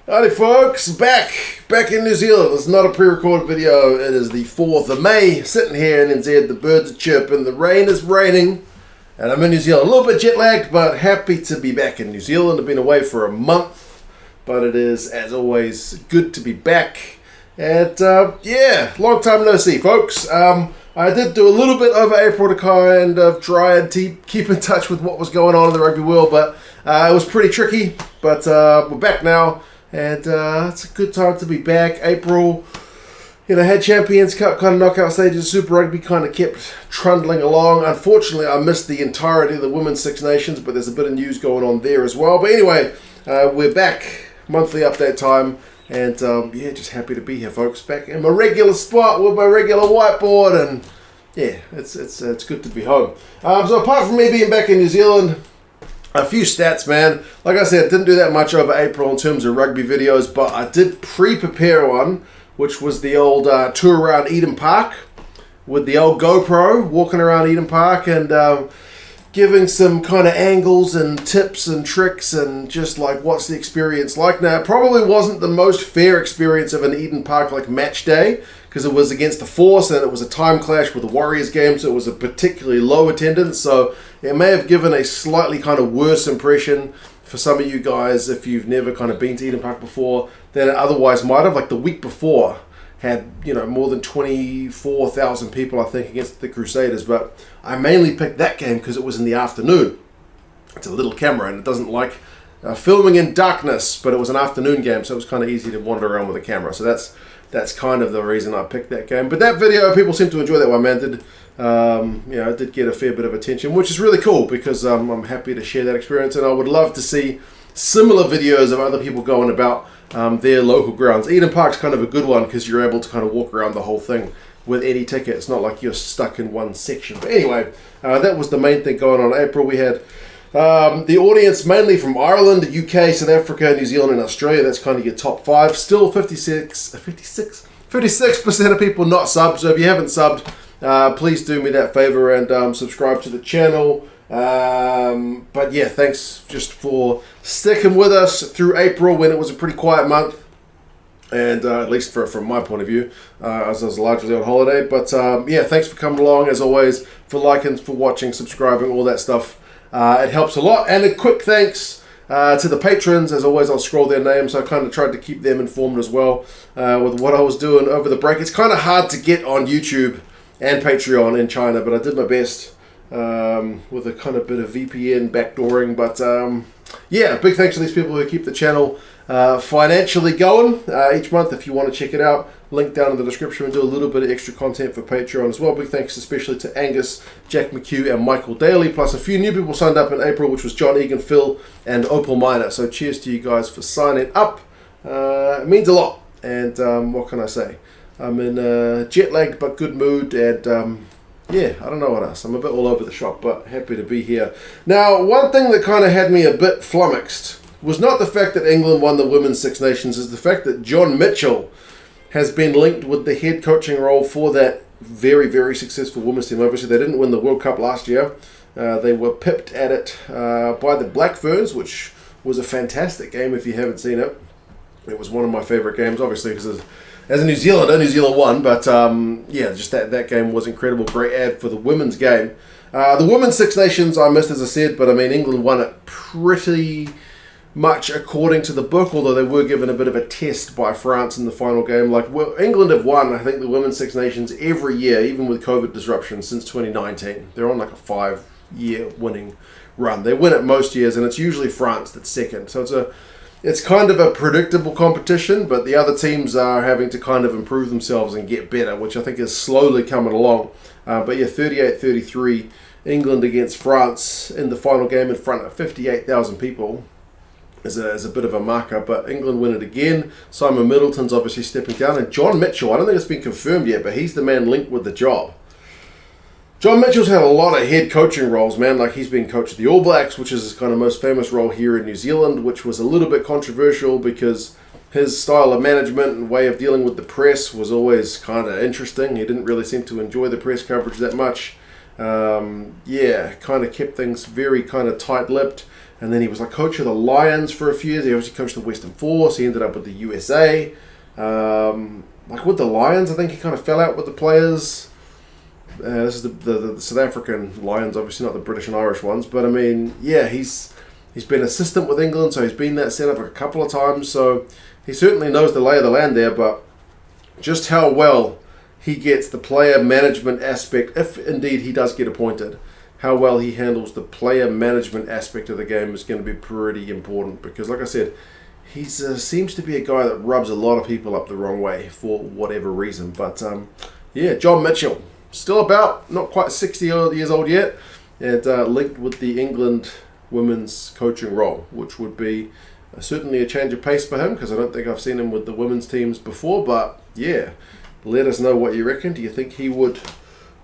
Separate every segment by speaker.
Speaker 1: Howdy folks, back in New Zealand. It's not a pre-recorded video. It is the 4th of May, sitting here in NZ. The birds are chirping, the rain is raining, and I'm in New Zealand. A little bit jet lagged, but happy to be back in New Zealand. I've been away for a month, but it is, as always, good to be back. And yeah, long time no see, folks. I did do a little bit over April to kind of try and keep in touch with what was going on in the rugby world, but it was pretty tricky. But we're back now. And it's a good time to be back. April, had Champions Cup kind of knockout stages. Super Rugby kind of kept trundling along. Unfortunately, I missed the entirety of the Women's Six Nations, but there's a bit of news going on there as well. But anyway, we're back. Monthly update time. And yeah, just happy to be here, folks. Back in my regular spot with my regular whiteboard. And yeah, it's good to be home. So apart from me being back in New Zealand, a few stats, man. Like I said, didn't do that much over April in terms of rugby videos, but I did pre-prepare one, which was the old tour around Eden Park with the old GoPro, walking around Eden Park and giving some kind of angles and tips and tricks and just like what's the experience like. Now, it probably wasn't the most fair experience of an Eden Park like match day because it was against the Force and it was a time clash with the Warriors game, so it was a particularly low attendance, so it may have given a slightly kind of worse impression for some of you guys if you've never kind of been to Eden Park before than it otherwise might have. Like the week before had, more than 24,000 people, I think, against the Crusaders, but I mainly picked that game because it was in the afternoon. It's a little camera and it doesn't like filming in darkness, but it was an afternoon game, so it was kind of easy to wander around with a camera. So that's kind of the reason I picked that game. But that video, people seem to enjoy that one, man. It did get a fair bit of attention, which is really cool because I'm happy to share that experience, and I would love to see similar videos of other people going about their local grounds. Eden Park's kind of a good one because you're able to kind of walk around the whole thing with any ticket. It's not like you're stuck in one section. But anyway, that was the main thing going on in April. We had the audience mainly from Ireland, the UK, South Africa, New Zealand, and Australia. That's kind of your top five. Still 56% of people not subbed. So if you haven't subbed, please do me that favor and subscribe to the channel. But yeah, thanks just for sticking with us through April when it was a pretty quiet month. And at least from my point of view, as I was largely on holiday. But yeah, thanks for coming along, as always, for liking, for watching, subscribing, all that stuff. It helps a lot. And a quick thanks to the patrons. As always, I'll scroll their names. So I kind of tried to keep them informed as well with what I was doing over the break. It's kind of hard to get on YouTube and Patreon in China, but I did my best with a kind of bit of VPN backdooring. But yeah, big thanks to these people who keep the channel financially going each month. If you want to check it out, link down in the description. And do a little bit of extra content for Patreon as well. Big thanks especially to Angus, Jack McHugh and Michael Daly, plus a few new people signed up in April, which was John Egan, Phil and Opal Miner. So cheers to you guys for signing up. It means a lot, and what can I say, I'm in jet lagged but good mood, and yeah, I don't know what else. I'm a bit all over the shop, but happy to be here. Now, one thing that kind of had me a bit flummoxed was not the fact that England won the Women's Six Nations, is the fact that John Mitchell has been linked with the head coaching role for that very, very successful women's team. Obviously, they didn't win the World Cup last year. They were pipped at it by the Black Ferns, which was a fantastic game if you haven't seen it. It was one of my favourite games, obviously, because as a New Zealander, New Zealand won, but yeah, just that game was incredible. Great ad for the women's game. The Women's Six Nations I missed, as I said, but I mean, England won it pretty much according to the book, although they were given a bit of a test by France in the final game. Like, England have won, I think, the Women's Six Nations every year, even with COVID disruption, since 2019. They're on like a 5-year winning run. They win it most years, and it's usually France that's second. So it's kind of a predictable competition, but the other teams are having to kind of improve themselves and get better, which I think is slowly coming along. But yeah, 38-33, England against France in the final game in front of 58,000 people is a bit of a marker, but England win it again. Simon Middleton's obviously stepping down, and John Mitchell, I don't think it's been confirmed yet, but he's the man linked with the job. John Mitchell's had a lot of head coaching roles, man. Like, he's been coach of the All Blacks, which is his kind of most famous role here in New Zealand, which was a little bit controversial because his style of management and way of dealing with the press was always kind of interesting. He didn't really seem to enjoy the press coverage that much. Yeah, kind of kept things very kind of tight-lipped. and then he was like coach of the Lions for a few years. He obviously coached the Western Force. He ended up with the USA. Like with the Lions, I think he kind of fell out with the players. This is the South African Lions, obviously not the British and Irish ones. But I mean, yeah, he's been assistant with England, so he's been that setup a couple of times. So he certainly knows the lay of the land there. But just how well he gets the player management aspect, if indeed he does get appointed, how well he handles the player management aspect of the game is going to be pretty important. Because, like I said, he seems to be a guy that rubs a lot of people up the wrong way for whatever reason. But yeah, John Mitchell, still about, not quite 60 years old yet, and linked with the England women's coaching role, which would be certainly a change of pace for him, because I don't think I've seen him with the women's teams before. But yeah, let us know what you reckon. Do you think he would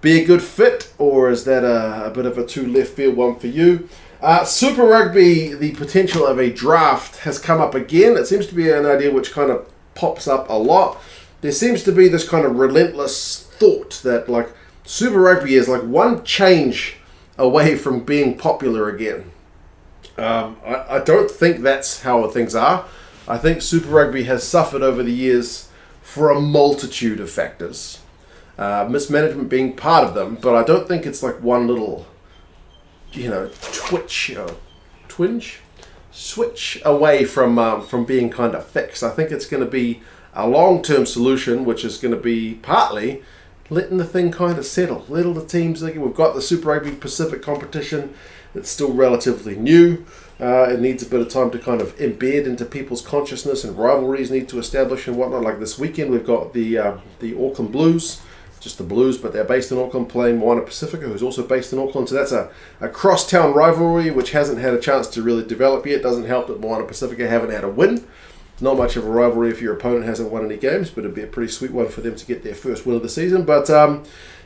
Speaker 1: be a good fit, or is that a bit of a too left field one for you? Super Rugby, the potential of a draft has come up again. It seems to be an idea which kind of pops up a lot. There seems to be this kind of relentless thought that like Super Rugby is like one change away from being popular again. I don't think that's how things are. I think Super Rugby has suffered over the years for a multitude of factors. Mismanagement being part of them, but I don't think it's like one little, switch away from being kind of fixed. I think it's going to be a long-term solution, which is going to be partly letting the thing kind of settle. Little the teams, like we've got the Super Rugby Pacific competition. It's still relatively new. It needs a bit of time to kind of embed into people's consciousness, and rivalries need to establish and whatnot. Like this weekend, we've got the Auckland Blues, just the Blues, but they're based in Auckland, playing Moana Pacifica, who's also based in Auckland. So that's a cross-town rivalry which hasn't had a chance to really develop yet. Doesn't help that Moana Pacifica haven't had a win. Not much of a rivalry if your opponent hasn't won any games, but it'd be a pretty sweet one for them to get their first win of the season. But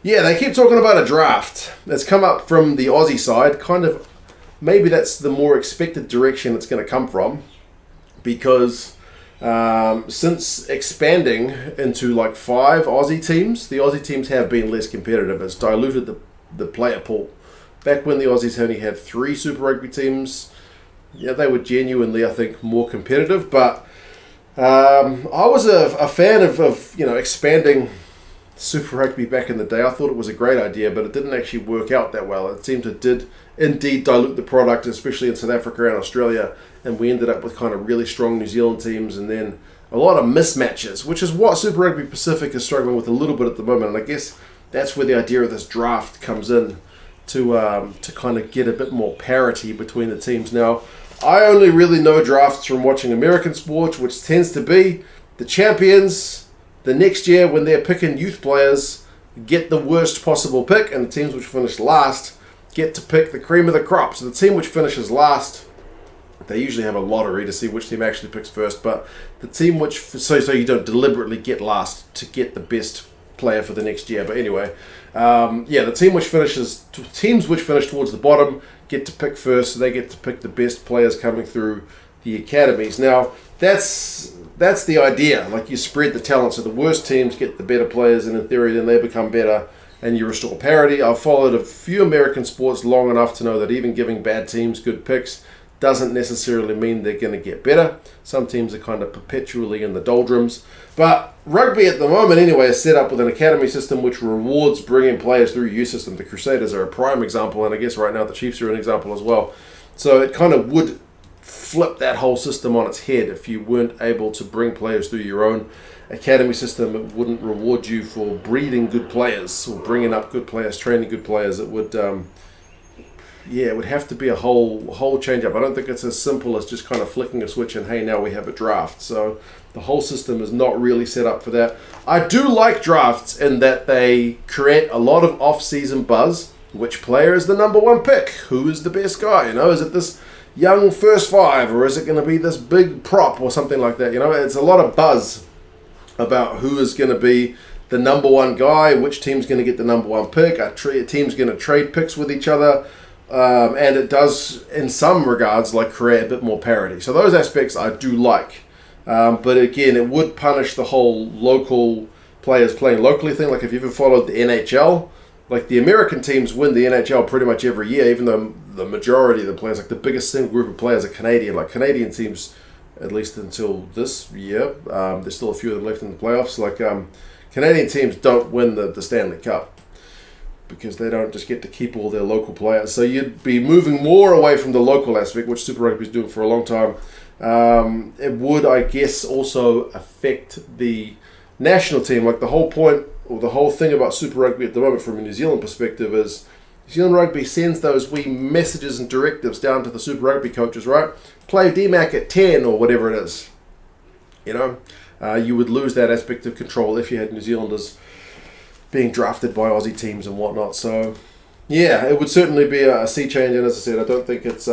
Speaker 1: yeah, they keep talking about a draft. It's come up from the Aussie side. Kind of, maybe that's the more expected direction it's going to come from, because since expanding into like 5 Aussie teams, the Aussie teams have been less competitive. It's diluted the player pool. Back when the Aussies only had 3 Super Rugby teams, yeah, they were genuinely, I think, more competitive. But I was a fan of expanding Super Rugby back in the day. I thought it was a great idea, but it didn't actually work out that well. It seemed it did indeed dilute the product, especially in South Africa and Australia, and we ended up with kind of really strong New Zealand teams and then a lot of mismatches, which is what Super Rugby Pacific is struggling with a little bit at the moment. And I guess that's where the idea of this draft comes in, to kind of get a bit more parity between the teams. Now, I only really know drafts from watching American sports, which tends to be the champions the next year, when they're picking youth players, get the worst possible pick, and the teams which finish last get to pick the cream of the crop. So the team which finishes last, they usually have a lottery to see which team actually picks first, but the team which, so you don't deliberately get last to get the best player for the next year. But anyway, the teams which finish towards the bottom get to pick first, so they get to pick the best players coming through the academies. Now, that's the idea. Like, you spread the talent, so the worst teams get the better players, and in theory then they become better and you restore parity. I've followed a few American sports long enough to know that even giving bad teams good picks doesn't necessarily mean they're going to get better. Some teams are kind of perpetually in the doldrums. But rugby at the moment anyway is set up with an academy system which rewards bringing players through youth system. The Crusaders are a prime example, and I guess right now the Chiefs are an example as well. So it kind of would flip that whole system on its head if you weren't able to bring players through your own academy system. It wouldn't reward you for breeding good players or bringing up good players, training good players. It would, it would have to be a whole change up. I don't think it's as simple as just kind of flicking a switch and hey, now we have a draft. So the whole system is not really set up for that. I do like drafts in that they create a lot of off-season buzz. Which player is the number 1 pick? Who is the best guy? Is it this young first 5, or is it going to be this big prop or something like that? It's a lot of buzz about who is going to be the number 1 guy, which team's going to get the number 1 pick. A team's going to trade picks with each other, and it does, in some regards, like create a bit more parity. So those aspects I do like, but again, it would punish the whole local players playing locally thing. Like if you ever followed the NHL, like the American teams win the NHL pretty much every year, even though the majority of the players, like the biggest single group of players are Canadian. Like Canadian teams, at least until this year, there's still a few of them left in the playoffs. Like Canadian teams don't win the Stanley Cup because they don't just get to keep all their local players. So you'd be moving more away from the local aspect, which Super Rugby is doing for a long time. It would, I guess, also affect the national team. Like the whole point, or the whole thing about Super Rugby at the moment from a New Zealand perspective is New Zealand Rugby sends those wee messages and directives down to the Super Rugby coaches, right? Play DMAC at 10 or whatever it is. You know, you would lose that aspect of control if you had New Zealanders being drafted by Aussie teams and whatnot. So, yeah, it would certainly be a sea change. And as I said, I don't think it's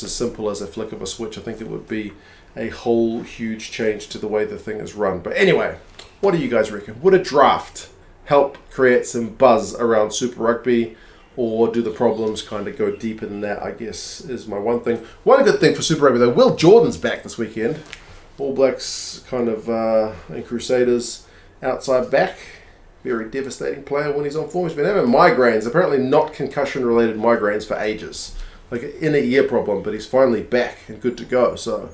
Speaker 1: as simple as a flick of a switch. I think it would be a whole huge change to the way the thing is run. But anyway, what do you guys reckon? Would a draft help create some buzz around Super Rugby, or do the problems kind of go deeper than that, I guess, is my one thing. One good thing for Super Rugby, though, Will Jordan's back this weekend. All Blacks kind of, and Crusaders outside back. Very devastating player when he's on form. He's been having migraines, apparently not concussion-related migraines for ages. Like an inner ear problem, but he's finally back and good to go. So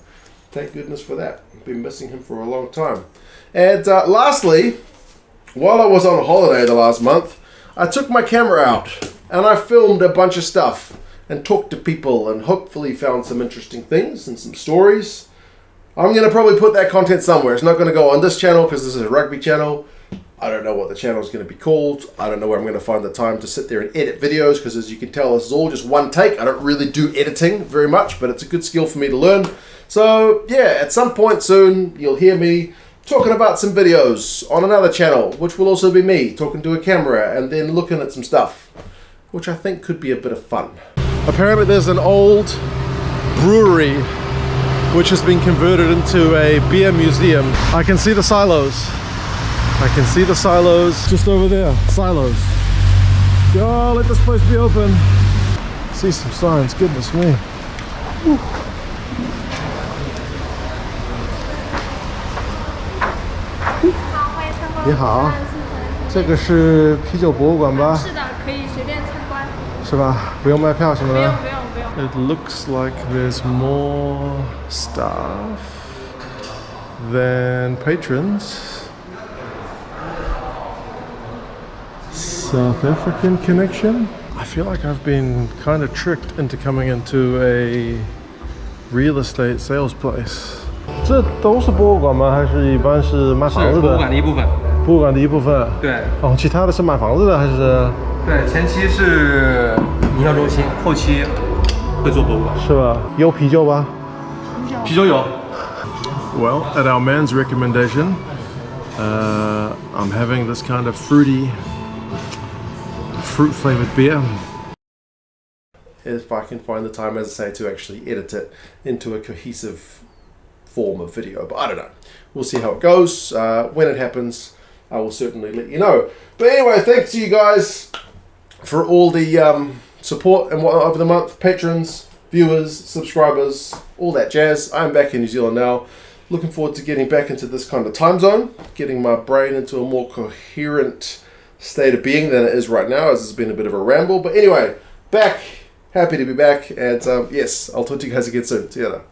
Speaker 1: thank goodness for that. I've been missing him for a long time. And lastly, while I was on holiday the last month, I took my camera out and I filmed a bunch of stuff and talked to people and hopefully found some interesting things and some stories. I'm going to probably put that content somewhere. It's not going to go on this channel because this is a rugby channel. I don't know what the channel is going to be called. I don't know where I'm going to find the time to sit there and edit videos because, as you can tell, this is all just one take. I don't really do editing very much, but it's a good skill for me to learn. So, yeah, at some point soon, you'll hear me talking about some videos on another channel, which will also be me talking to a camera and then looking at some stuff, which I think could be a bit of fun. Apparently there's an old brewery which has been converted into a beer museum. I can see the silos. I can see the silos just over there. Silos. Oh, let this place be open. See some signs, goodness me. Whew. 你好，这个是啤酒博物馆吧？是的，可以随便参观。是吧？不用卖票什么的？不用，不用，不用。It looks like there's more staff than patrons. South African connection. I feel like I've been kind of tricked into coming into a real estate sales place. 这都是博物馆吗？还是一般是卖房子的？是博物馆的一部分。博物馆的一部分。对。哦，其他的是买房子的还是？对，前期是营销中心，后期会做博物馆。是吧？有啤酒吧？啤酒有。Well, at our man's recommendation, I'm having this kind of fruit-flavored beer. If I can find the time, as I say, to actually edit it into a cohesive form of video, but I don't know. We'll see how it goes. When it happens, I will certainly let you know. But anyway, thanks to you guys for all the support and whatnot over the month. Patrons, viewers, subscribers, all that jazz. I'm back in New Zealand now. Looking forward to getting back into this kind of time zone, getting my brain into a more coherent state of being than it is right now, as it's been a bit of a ramble. But anyway, back. Happy to be back. And yes, I'll talk to you guys again soon. See you later.